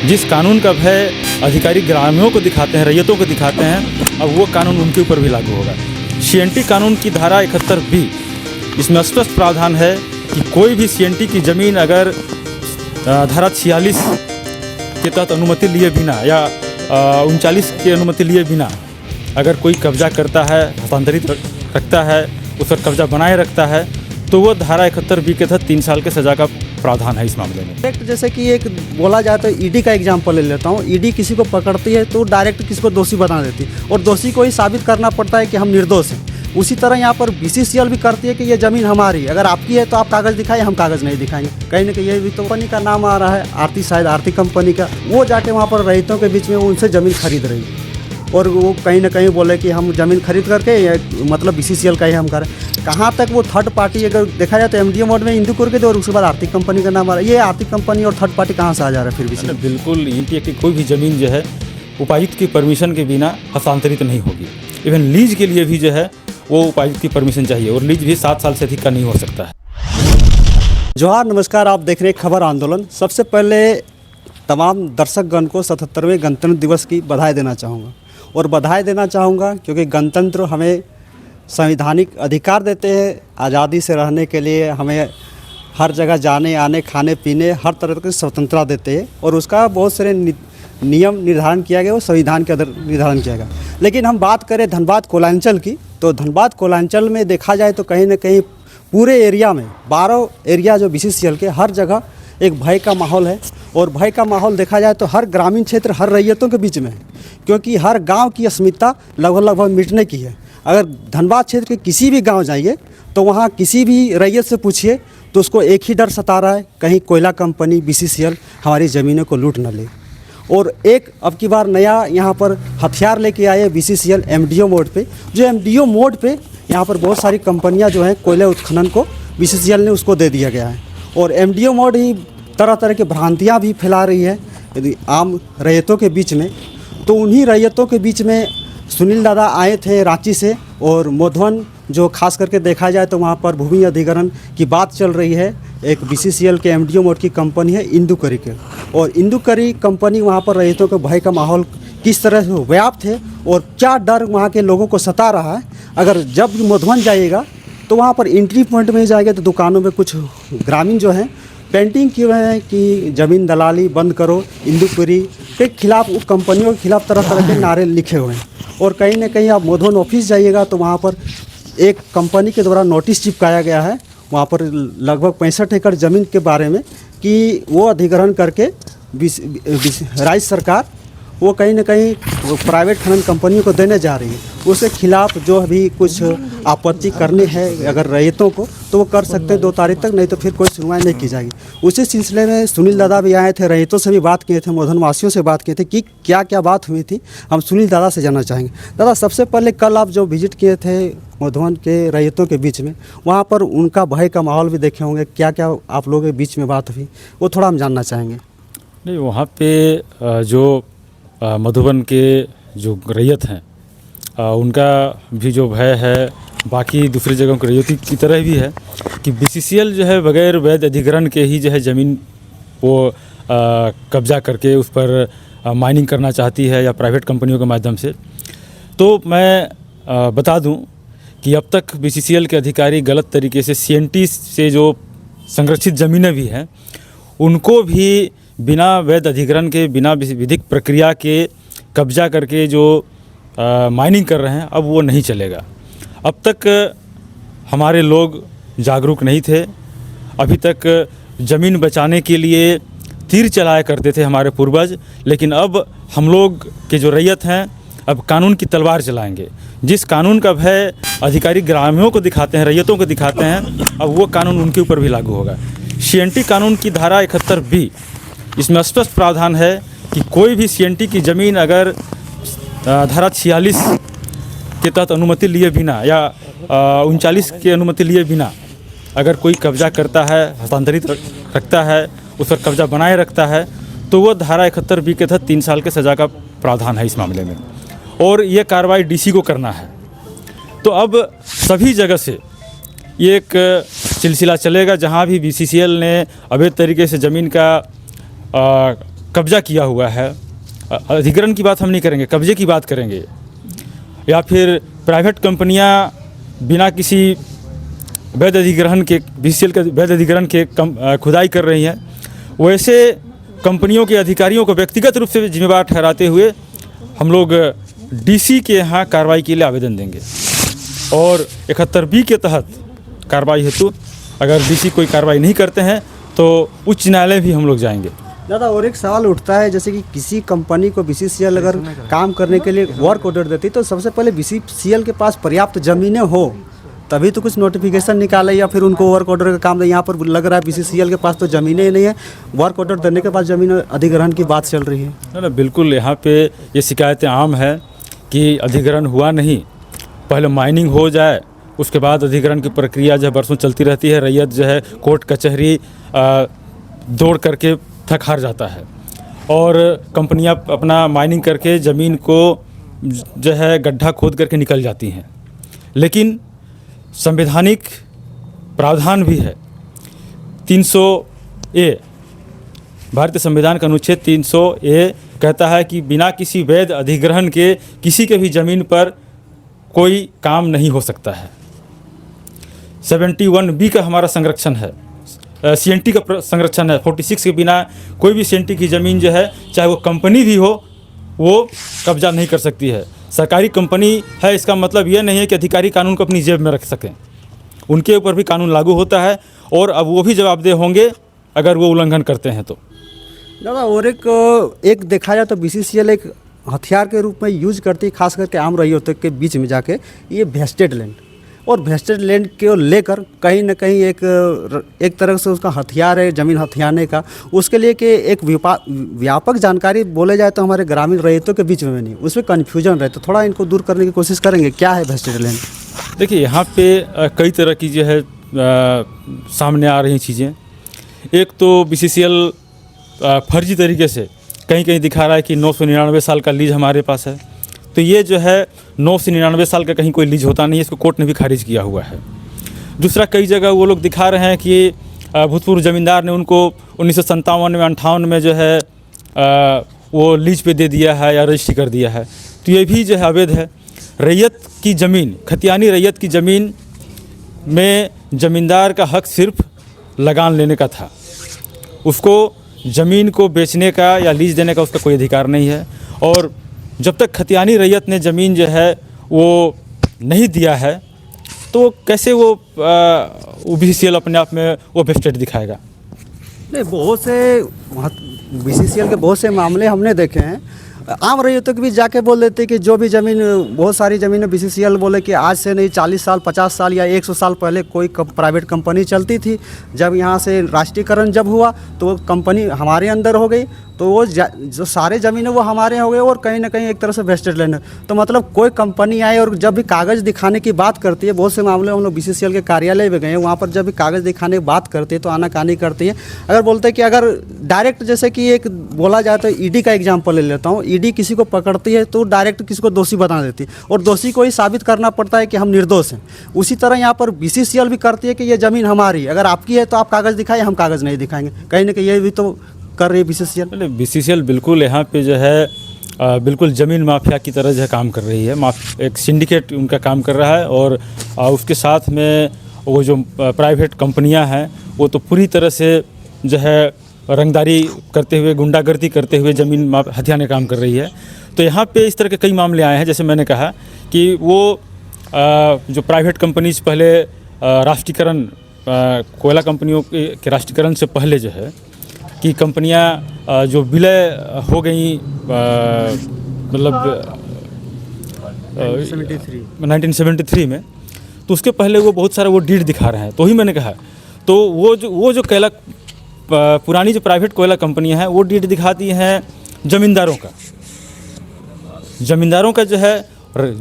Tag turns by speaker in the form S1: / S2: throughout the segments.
S1: जिस कानून का भय अधिकारी ग्रामीणों को दिखाते हैं, रैयतों को दिखाते हैं, अब वो कानून उनके ऊपर भी लागू होगा। सीएनटी कानून की धारा 71B, इसमें स्पष्ट प्रावधान है कि कोई भी सीएनटी की ज़मीन अगर धारा 46 के तहत अनुमति लिए बिना या 39 की अनुमति लिए बिना अगर कोई कब्जा करता है, हस्तांतरित रखता है, उस पर कब्जा बनाए रखता है, तो वो धारा 71B के तहत 3 साल के सज़ा का प्रावधान है इस मामले में।
S2: डायरेक्ट जैसे कि एक बोला जाए तो ईडी का एग्जांपल ले लेता हूँ। ईडी किसी को पकड़ती है तो डायरेक्ट किसी को दोषी बना देती है और दोषी को ही साबित करना पड़ता है कि हम निर्दोष हैं। उसी तरह यहाँ पर बीसीसीएल भी करती है कि ये ज़मीन हमारी, अगर आपकी है तो आप कागज़ दिखाएं, हम कागज़ नहीं दिखाएंगे। कहीं ना कहीं ये भी तो कंपनी का नाम आ रहा है, आरती, शायद आरती कंपनी का, वो जाके वहाँ पर रैयतों के बीच में उनसे ज़मीन खरीद रही है और वो कहीं ना कहीं बोले कि हम ज़मीन खरीद करके मतलब बीसीसीएल का ही हम करें। कहाँ तक वो थर्ड पार्टी अगर देखा जाए तो एमडीओ मोड में इंदू करके दो और उसके बाद आर्थिक कंपनी का नाम आ रहा है। ये आर्थिक कंपनी और थर्ड पार्टी कहाँ से आ जा रहा है फिर भी?
S1: बिल्कुल, इंडिया की कोई भी ज़मीन जो है उपायुक्त की परमिशन के बिना हस्तांतरित नहीं होगी। इवन लीज के लिए भी जो है वो उपायुक्त की परमिशन चाहिए और लीज भी 7 साल से अधिक का नहीं हो सकता है।
S2: जोहार, नमस्कार, आप देख रहे हैं खबर आंदोलन। सबसे पहले तमाम दर्शकगण को 77वें गणतंत्र दिवस की बधाई देना चाहूँगा और बधाई देना चाहूँगा क्योंकि गणतंत्र हमें संवैधानिक अधिकार देते हैं, आज़ादी से रहने के लिए हमें हर जगह जाने आने, खाने पीने, हर तरह की स्वतंत्रता देते हैं और उसका बहुत सारे नियम निर्धारण किया गया, वो संविधान के अंदर निर्धारण किया गया। लेकिन हम बात करें धनबाद कोलांचल की, तो धनबाद कोलांचल में देखा जाए तो कहीं ना कहीं पूरे एरिया में 12 एरिया जो बीसीसीएल के, हर जगह एक भय का माहौल है और भय का माहौल देखा जाए तो हर ग्रामीण क्षेत्र, हर रैयतों के बीच में है, क्योंकि हर गांव की अस्मिता लगभग मिटने की है। अगर धनबाद क्षेत्र के किसी भी गांव जाइए तो वहां किसी भी रैयत से पूछिए तो उसको एक ही डर सता रहा है, कहीं कोयला कंपनी बीसीसीएल हमारी ज़मीनों को लूट न ले। और एक अब की बार नया यहाँ पर हथियार लेके आए बीसीसीएल एमडीओ मोड पे, जो एमडीओ मोड पे यहाँ पर बहुत सारी कंपनियाँ जो हैं कोयले उत्खनन को बीसीसीएल ने उसको दे दिया गया है और एमडीओ मोड ही तरह तरह की भ्रांतियाँ भी फैला रही है यदि आम रैयतों के बीच में। तो उन्हीं रैयतों के बीच में सुनील दादा आए थे रांची से और मोधवन, जो खास करके देखा जाए तो वहाँ पर भूमि अधिग्रहण की बात चल रही है। एक बीसीसीएल के एमडीओ मोड की कंपनी है इंदू करी के, और इंदू करी कंपनी वहाँ पर रैयतों के भय का माहौल किस तरह से व्याप्त है और क्या डर वहाँ के लोगों को सता रहा है। अगर जब मोधवन जाइएगा तो वहाँ पर एंट्री पॉइंट में जाएगा तो दुकानों में कुछ ग्रामीण जो हैं पेंटिंग किए हुए हैं कि ज़मीन दलाली बंद करो, इंदुपुरी के खिलाफ, कंपनियों के खिलाफ तरह तरह के नारे लिखे हुए हैं। और कहीं ना कहीं आप मोधवन ऑफिस जाइएगा तो वहाँ पर एक कंपनी के द्वारा नोटिस चिपकाया गया है वहाँ पर लगभग 65 एकड़ ज़मीन के बारे में कि वो अधिग्रहण करके राज्य सरकार वो कहीं ना कहीं प्राइवेट खनन कंपनियों को देने जा रही है। उसके खिलाफ जो अभी कुछ आपत्ति करनी है अगर रैयतों को तो वो कर सकते हैं 2 तारीख तक, नहीं तो फिर कोई सुनवाई नहीं की जाएगी। उसी सिलसिले में सुनील दादा भी आए थे, रैयतों से भी बात किए थे, मोधन वासियों से बात किए थे कि क्या क्या बात हुई थी। हम सुनील दादा से जानना चाहेंगे। दादा, सबसे पहले कल आप जो विजिट किए थे मोधवन के रैयतों के बीच में, वहाँ पर उनका भय का माहौल भी देखे होंगे, क्या क्या आप लोगों के बीच में बात हुई वो थोड़ा हम जानना चाहेंगे।
S1: नहीं, वहाँ पे जो मधुबन के जो रैयत हैं उनका भी जो भय है बाकी दूसरी जगहों की रैयती की तरह भी है कि बीसीसीएल जो है बगैर वैध अधिग्रहण के ही जो है ज़मीन वो कब्जा करके उस पर माइनिंग करना चाहती है या प्राइवेट कंपनियों के माध्यम से। तो मैं बता दूं कि अब तक बीसीसीएल के अधिकारी गलत तरीके से सीएनटी से जो संरक्षित ज़मीनें भी हैं उनको भी बिना वैध अधिग्रहण के, बिना विधिक प्रक्रिया के कब्जा करके जो माइनिंग कर रहे हैं, अब वो नहीं चलेगा। अब तक हमारे लोग जागरूक नहीं थे। अभी तक ज़मीन बचाने के लिए तीर चलाया करते थे हमारे पूर्वज, लेकिन अब हम लोग के जो रैयत हैं अब कानून की तलवार चलाएंगे। जिस कानून का भय अधिकारी ग्रामीणों को दिखाते हैं, रैयतों को दिखाते हैं, अब वो कानून उनके ऊपर भी लागू होगा। सीएनटी कानून की धारा 71B, इसमें स्पष्ट प्रावधान है कि कोई भी सीएनटी की ज़मीन अगर धारा 46 के तहत अनुमति लिए बिना या 39 की अनुमति लिए बिना अगर कोई कब्जा करता है, हस्तांतरित रखता है, उस पर कब्जा बनाए रखता है, तो वो धारा 71B के तहत 3 साल के सज़ा का प्रावधान है इस मामले में और ये कार्रवाई डीसी को करना है। तो अब सभी जगह से ये एक सिलसिला चलेगा जहाँ भी बीसीसीएल ने अवैध तरीके से ज़मीन का कब्जा किया हुआ है, अधिग्रहण की बात हम नहीं करेंगे, कब्जे की बात करेंगे, या फिर प्राइवेट कंपनियां बिना किसी वैध अधिग्रहण के BCCL के वैध अधिग्रहण के खुदाई कर रही हैं, वैसे कंपनियों के अधिकारियों को व्यक्तिगत रूप से जिम्मेदार ठहराते हुए हम लोग DC के यहाँ कार्रवाई के लिए आवेदन देंगे और 71B के तहत कार्रवाई हेतु अगर DC कोई कार्रवाई नहीं करते हैं तो उच्च न्यायालय भी हम लोग जाएंगे।
S2: दादा, और एक सवाल उठता है, जैसे कि किसी कंपनी को BCCL अगर काम करने के लिए वर्क ऑर्डर देती तो सबसे पहले BCCL के पास पर्याप्त ज़मीनें हो तभी तो कुछ नोटिफिकेशन निकाले या फिर उनको वर्क ऑर्डर का काम दे। यहाँ पर लग रहा है BCCL के पास तो ज़मीनें ही नहीं है, वर्क ऑर्डर देने के बाद ज़मीन अधिग्रहण की बात चल रही है।
S1: ना बिल्कुल, यहाँ पे ये शिकायतें आम है कि अधिग्रहण हुआ नहीं, पहले माइनिंग हो जाए उसके बाद अधिग्रहण की प्रक्रिया जो है बरसों चलती रहती है। रैयत जो है कोर्ट कचहरी दौड़ करके थक हार जाता है और कंपनियां अपना माइनिंग करके ज़मीन को जो है गड्ढा खोद करके निकल जाती हैं। लेकिन संवैधानिक प्रावधान भी है, 300A, भारतीय संविधान का अनुच्छेद 300A कहता है कि बिना किसी वैध अधिग्रहण के किसी के भी ज़मीन पर कोई काम नहीं हो सकता है। 71B का हमारा संरक्षण है, CNT का संरक्षण है। 46 के बिना कोई भी CNT की ज़मीन जो है, चाहे वो कंपनी भी हो, वो कब्जा नहीं कर सकती है। सरकारी कंपनी है, इसका मतलब ये नहीं है कि अधिकारी कानून को अपनी जेब में रख सकें, उनके ऊपर भी कानून लागू होता है और अब वो भी जवाबदेह होंगे अगर वो उल्लंघन करते हैं तो।
S2: दादा, और एक देखा जाए तो BCCL एक हथियार के रूप में यूज करती है, खास करके आम रैयतों के बीच में जाके, ये वेस्टेड लैंड, और वेस्टेड लैंड को लेकर कहीं ना कहीं एक तरह से उसका हथियार है ज़मीन हथियाने का। उसके लिए कि एक व्यापक जानकारी बोले जाए तो हमारे ग्रामीण रैयतों के बीच में नहीं, उसमें कन्फ्यूजन रहे, तो थोड़ा इनको दूर करने की कोशिश करेंगे। क्या है वेस्टेड लैंड?
S1: देखिए, यहाँ पे कई तरह की जो है सामने आ रही चीज़ें। एक तो BCCL फर्जी तरीके से कहीं कहीं दिखा रहा है कि 999 साल का लीज हमारे पास है, तो ये जो है 999 साल का कहीं कोई लीज होता नहीं है, इसको कोर्ट ने भी खारिज किया हुआ है। दूसरा, कई जगह वो लोग दिखा रहे हैं कि भूतपूर्व ज़मींदार ने उनको 1957 में 58 में जो है वो लीज पे दे दिया है या रजिस्ट्री कर दिया है, तो ये भी जो है अवैध है। रैयत की ज़मीन, खतियानी रैयत की ज़मीन में ज़मींदार का हक सिर्फ लगान लेने का था, उसको ज़मीन को बेचने का या लीज देने का उसका कोई अधिकार नहीं है। और जब तक खतियानी रैयत ने ज़मीन जो है वो नहीं दिया है तो कैसे वो BCCL अपने आप में वो वेस्टेड दिखाएगा?
S2: नहीं, बहुत से BCCL के बहुत से मामले हमने देखे हैं, आम रैयतों के भी जाके बोल देते कि जो भी ज़मीन, बहुत सारी ज़मीनें BCCL बोले कि आज से नहीं 40 साल 50 साल या 100 साल पहले कोई प्राइवेट कंपनी चलती थी, जब यहाँ से राष्ट्रीयकरण जब हुआ तो वो कंपनी हमारे अंदर हो गई, तो वो जो सारे ज़मीनें वो हमारे हो गए और कहीं ना कहीं एक तरह से वेस्टेड लैंड है। तो मतलब कोई कंपनी आए और जब भी कागज़ दिखाने की बात करती है, बहुत से मामले हम लोग BCCL के कार्यालय में गए हैं, वहाँ पर जब भी कागज़ दिखाने की बात करती है तो आनाकानी करती है। अगर बोलते हैं कि अगर डायरेक्ट, जैसे कि एक बोला जाए तो ED का एग्जाम्पल ले लेता हूँ, ED किसी को पकड़ती है तो डायरेक्ट किसी को दोषी बता देती है और दोषी को ही साबित करना पड़ता है कि हम निर्दोष हैं। उसी तरह यहाँ पर BCCL भी करती है कि ये ज़मीन हमारी है, अगर आपकी है तो आप कागज़ दिखाएं, हम कागज़ नहीं दिखाएंगे। कहीं ना कहीं ये भी तो कर रही है BCCL।
S1: बिल्कुल यहाँ पे जो है बिल्कुल ज़मीन माफिया की तरह जो है काम कर रही है, एक सिंडिकेट उनका काम कर रहा है। और उसके साथ में वो जो प्राइवेट कंपनियां हैं वो तो पूरी तरह से जो है रंगदारी करते हुए, गुंडागर्दी करते हुए ज़मीन हथियाने काम कर रही है। तो यहाँ पे इस तरह के कई मामले आए हैं, जैसे मैंने कहा कि वो जो प्राइवेट कंपनीज पहले राष्ट्रीयकरण, कोयला कंपनियों के राष्ट्रीयकरण से पहले जो है कि कंपनियां जो विलय हो गई, मतलब 1973 में, तो उसके पहले वो बहुत सारा वो डीड दिखा रहे हैं। तो ही मैंने कहा, तो वो जो कोयला, पुरानी जो प्राइवेट कोयला कंपनियां हैं वो डीड दिखाती हैं ज़मींदारों का जो है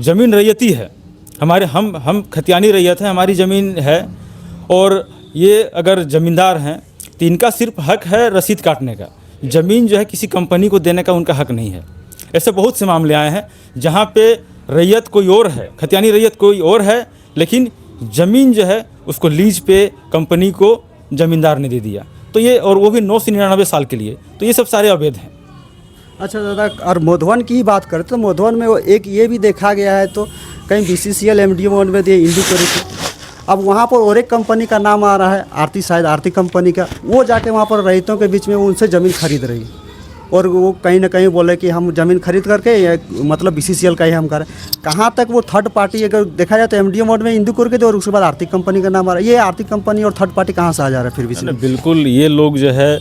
S1: ज़मीन रैयती है, हमारे हम खतियानी रैयत है, हमारी ज़मीन है, और ये अगर ज़मींदार हैं तो इनका सिर्फ हक है रसीद काटने का, ज़मीन जो है किसी कंपनी को देने का उनका हक नहीं है। ऐसे बहुत से मामले आए हैं जहाँ पे रैयत कोई और है, खतियानी रैयत कोई और है, लेकिन ज़मीन जो है उसको लीज पे कंपनी को ज़मींदार ने दे दिया। तो ये, और वो भी 999 साल के लिए, तो ये सब सारे अवैध हैं।
S2: अच्छा दादा, और मोधवन की ही बात करें तो मोधवन में वो एक ये भी देखा गया है, तो कहीं BCCL MDO मोड में दिए इंडू करी थी। अब वहाँ पर और एक कंपनी का नाम आ रहा है, आरती, शायद आरती कंपनी का, वो जाके वहाँ पर रैयतों के बीच में वो उनसे ज़मीन खरीद रही है, और वो कहीं ना कहीं बोले कि हम ज़मीन खरीद करके या मतलब BCCL का ही हम करें। कहाँ तक वो थर्ड पार्टी, अगर देखा जाए तो MDO मोड में इंदू करके दो और उसके बाद आर्थिक कंपनी का नाम आ रहा है। ये आर्थिक कंपनी और थर्ड पार्टी कहाँ से आ जा रहा है फिर भी?
S1: बिल्कुल, ये लोग जो है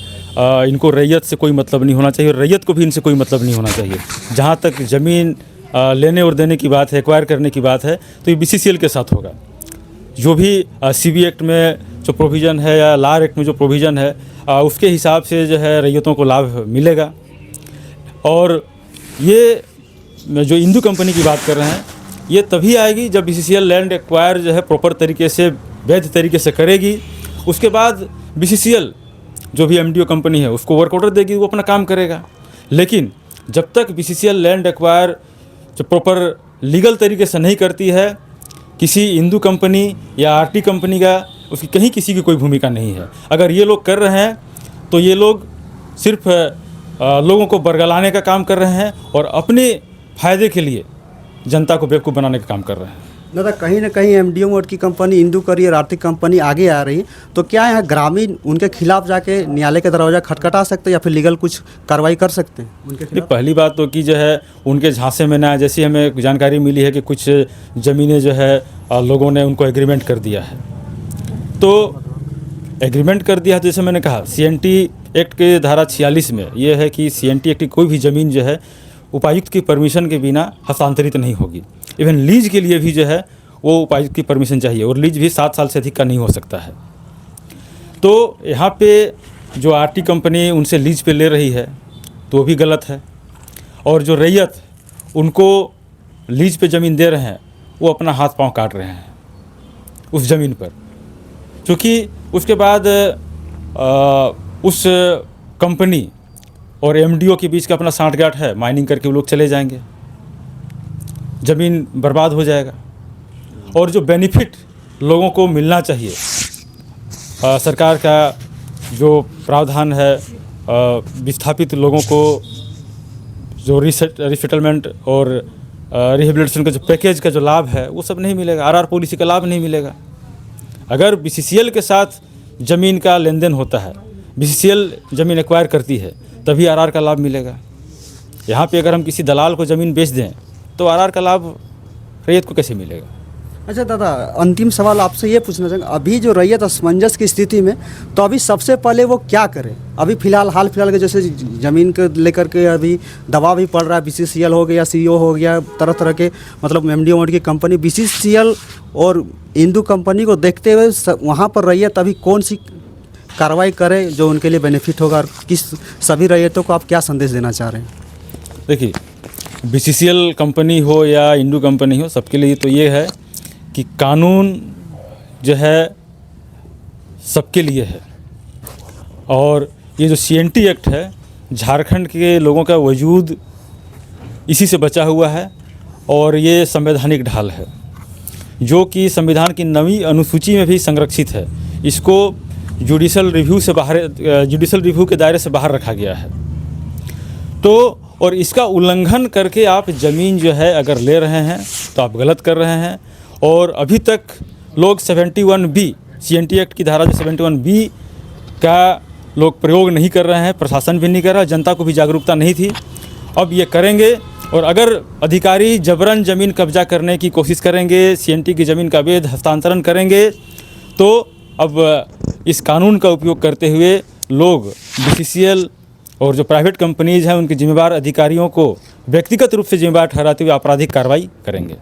S1: इनको रैयत से कोई मतलब नहीं होना चाहिए और रैयत को भी इनसे कोई मतलब नहीं होना चाहिए। जहाँ तक ज़मीन लेने और देने की बात है, एक्वायर करने की बात है, तो ये BCCL के साथ होगा। जो भी CB एक्ट में जो प्रोविज़न है या लार एक्ट में जो प्रोविज़न है, उसके हिसाब से जो है रैयतों को लाभ मिलेगा। और ये जो इंदू कंपनी की बात कर रहे हैं, ये तभी आएगी जब BCCL लैंड एक्वायर जो है प्रॉपर तरीके से, वैध तरीके से करेगी। उसके बाद BCCL जो भी MDO कंपनी है उसको वर्क ऑर्डर देगी, वो अपना काम करेगा। लेकिन जब तक BCCL लैंड एक्वायर जो प्रॉपर लीगल तरीके से नहीं करती है, किसी हिंदू कंपनी या RT कंपनी का उसकी कहीं किसी की कोई भूमिका नहीं है। अगर ये लोग कर रहे हैं तो ये लोग सिर्फ लोगों को बरगलाने का काम कर रहे हैं और अपने फ़ायदे के लिए जनता को बेवकूफ़ बनाने का काम कर रहे हैं।
S2: दादा, कहीं ना कहीं MDO मोड की कंपनी, इंदू करी और आर्थिक कंपनी आगे आ रही है, तो क्या यहाँ ग्रामीण उनके खिलाफ जाके न्यायालय का दरवाज़ा खटखटा सकते हैं या फिर लीगल कुछ कार्रवाई कर सकते हैं उनके खिलाफ?
S1: पहली बात तो कि जो है उनके झांसे में ना आए। जैसी हमें जानकारी मिली है कि कुछ ज़मीनें जो है लोगों ने उनको एग्रीमेंट कर दिया है, तो एग्रीमेंट कर दिया है। जैसे मैंने कहा, CNT एक्ट के धारा 46 में ये है कि CNT एक्ट की कोई भी ज़मीन जो है उपायुक्त की परमिशन के बिना हस्तांतरित नहीं होगी। इवन लीज के लिए भी जो है वो उपायुक्त की परमिशन चाहिए, और लीज भी 7 साल से अधिक का नहीं हो सकता है। तो यहाँ पे जो RT कंपनी उनसे लीज पे ले रही है तो वो भी गलत है, और जो रैयत उनको लीज पे ज़मीन दे रहे हैं वो अपना हाथ पांव काट रहे हैं उस ज़मीन पर, क्योंकि उसके बाद उस कंपनी और MDO के बीच का अपना साठगांठ है, माइनिंग करके वो लोग चले जाएंगे, ज़मीन बर्बाद हो जाएगा। और जो बेनिफिट लोगों को मिलना चाहिए, सरकार का जो प्रावधान है, विस्थापित लोगों को जो रिसेटलमेंट और रिहेबिलिटेशन का जो पैकेज का जो लाभ है वो सब नहीं मिलेगा। RR पॉलिसी का लाभ नहीं मिलेगा। अगर BCCL के साथ ज़मीन का लेन देन होता है, BCCL ज़मीन एक्वायर करती है, तभी RR का लाभ मिलेगा। यहाँ पे अगर हम किसी दलाल को ज़मीन बेच दें तो RR का लाभ रैयत को कैसे मिलेगा?
S2: अच्छा दादा, अंतिम सवाल आपसे ये पूछना चाहेंगे, अभी जो रैयत असमंजस की स्थिति में, तो अभी सबसे पहले वो क्या करे? अभी फ़िलहाल हाल फिलहाल के जैसे ज़मीन को लेकर के अभी दबाव भी पड़ रहा है, BCCL हो गया, CO हो गया, तरह तरह के मतलब MDO मोड की कंपनी, BCCL और इंदू कंपनी को देखते हुए वहाँ पर रैयत अभी कौन सी कार्रवाई करे जो उनके लिए बेनिफिट होगा, और किस सभी रैयतों को आप क्या संदेश देना चाह रहे हैं?
S1: देखिए, BCCL कंपनी हो या इंडू कंपनी हो, सबके लिए तो ये है कि कानून जो है सबके लिए है। और ये जो CNT एक्ट है, झारखंड के लोगों का वजूद इसी से बचा हुआ है, और ये संवैधानिक ढाल है जो कि संविधान की 9वीं अनुसूची में भी संरक्षित है। इसको जुडिशल रिव्यू के दायरे से बाहर रखा गया है। तो और इसका उल्लंघन करके आप ज़मीन जो है अगर ले रहे हैं तो आप गलत कर रहे हैं। और अभी तक लोग 71B CNT एक्ट की धारा जो 71B का लोग प्रयोग नहीं कर रहे हैं, प्रशासन भी नहीं कर रहा, जनता को भी जागरूकता नहीं थी। अब ये करेंगे, और अगर अधिकारी जबरन ज़मीन कब्जा करने की कोशिश करेंगे, CNT की ज़मीन का अवैध हस्तांतरण करेंगे, तो अब इस कानून का उपयोग करते हुए लोग BCCL और जो प्राइवेट कंपनीज़ हैं उनके जिम्मेदार अधिकारियों को व्यक्तिगत रूप से जिम्मेदार ठहराते हुए आपराधिक कार्रवाई करेंगे।